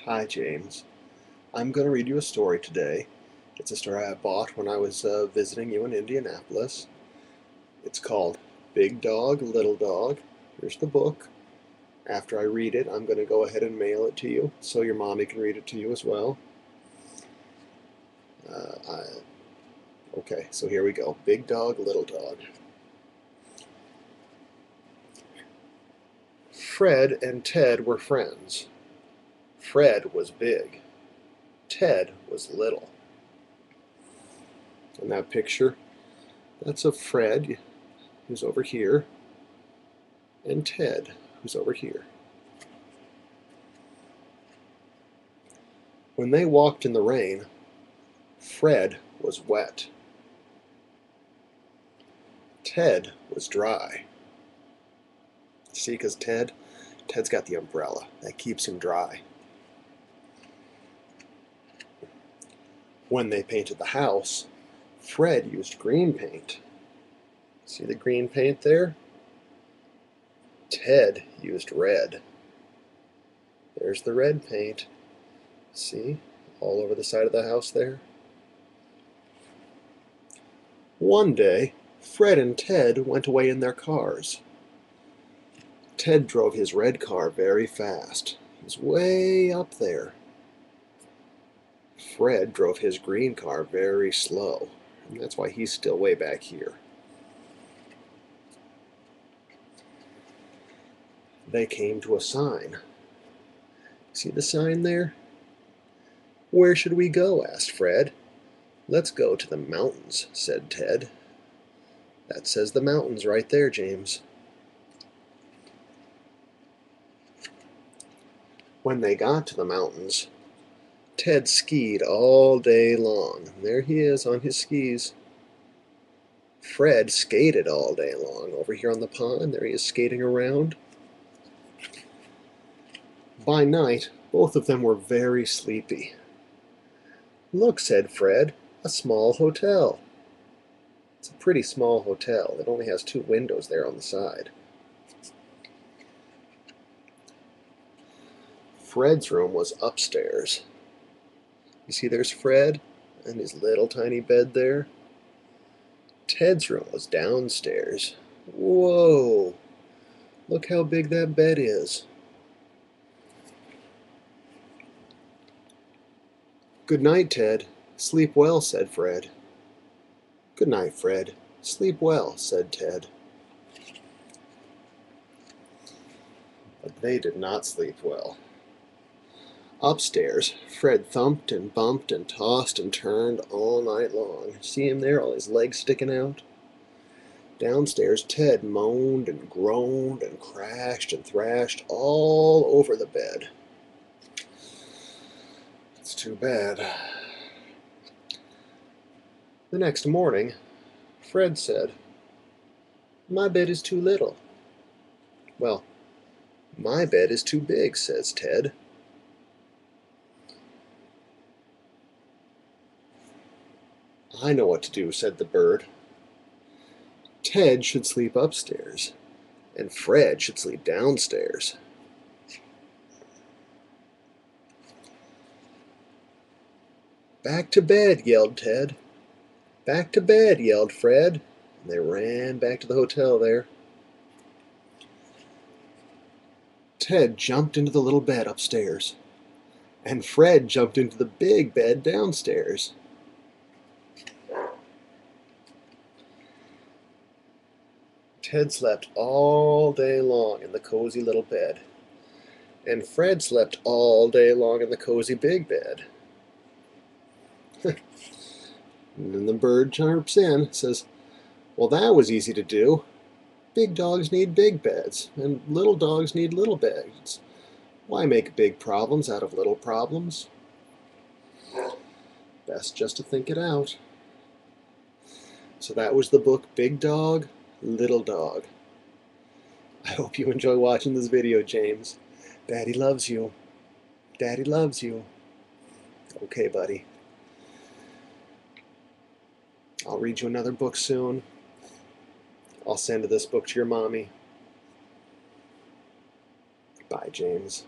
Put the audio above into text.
Hi, James. I'm going to read you a story today. It's a story I bought when I was visiting you in Indianapolis. It's called Big Dog, Little Dog. Here's the book. After I read it, I'm going to go ahead and mail it to you so your mommy can read it to you as well. Uh, I, okay, so here we go. Big Dog, Little Dog. Fred and Ted were friends. Fred was big. Ted was little. In that picture, that's of Fred, who's over here, and Ted, who's over here. When they walked in the rain, Fred was wet. Ted was dry. See, because Ted's got the umbrella. That keeps him dry. When they painted the house, Fred used green paint. See the green paint there? Ted used red. There's the red paint. See? All over the side of the house there. One day, Fred and Ted went away in their cars. Ted drove his red car very fast. He was way up there. Fred drove his green car very slow, and that's why he's still way back here. They came to a sign. See the sign there? Where should we go? Asked Fred. Let's go to the mountains, said Ted. That says the mountains right there, James. When they got to the mountains, Ted skied all day long. There he is on his skis. Fred skated all day long. Over here on the pond, there he is skating around. By night, both of them were very sleepy. Look, said Fred, a small hotel. It's a pretty small hotel. It only has 2 windows there on the side. Fred's room was upstairs. You see there's Fred and his little tiny bed there. Ted's room was downstairs. Whoa! Look how big that bed is. Good night, Ted. Sleep well, said Fred. Good night, Fred. Sleep well, said Ted. But they did not sleep well. Upstairs, Fred thumped and bumped and tossed and turned all night long. See him there, all his legs sticking out? Downstairs, Ted moaned and groaned and crashed and thrashed all over the bed. It's too bad. The next morning, Fred said, My bed is too little. Well, my bed is too big, says Ted. I know what to do, said the bird. Ted should sleep upstairs, and Fred should sleep downstairs. Back to bed, yelled Ted. Back to bed, yelled Fred, and they ran back to the hotel there. Ted jumped into the little bed upstairs, and Fred jumped into the big bed downstairs. Ted slept all day long in the cozy little bed, and Fred slept all day long in the cozy big bed. And then the bird chirps in, says, Well, that was easy to do. Big dogs need big beds, and little dogs need little beds. Why make big problems out of little problems? Best just to think it out. So that was the book Big Dog, Little Dog. I hope you enjoy watching this video, James. Daddy loves you. Daddy loves you. Okay, buddy. I'll read you another book soon. I'll send this book to your mommy. Bye, James.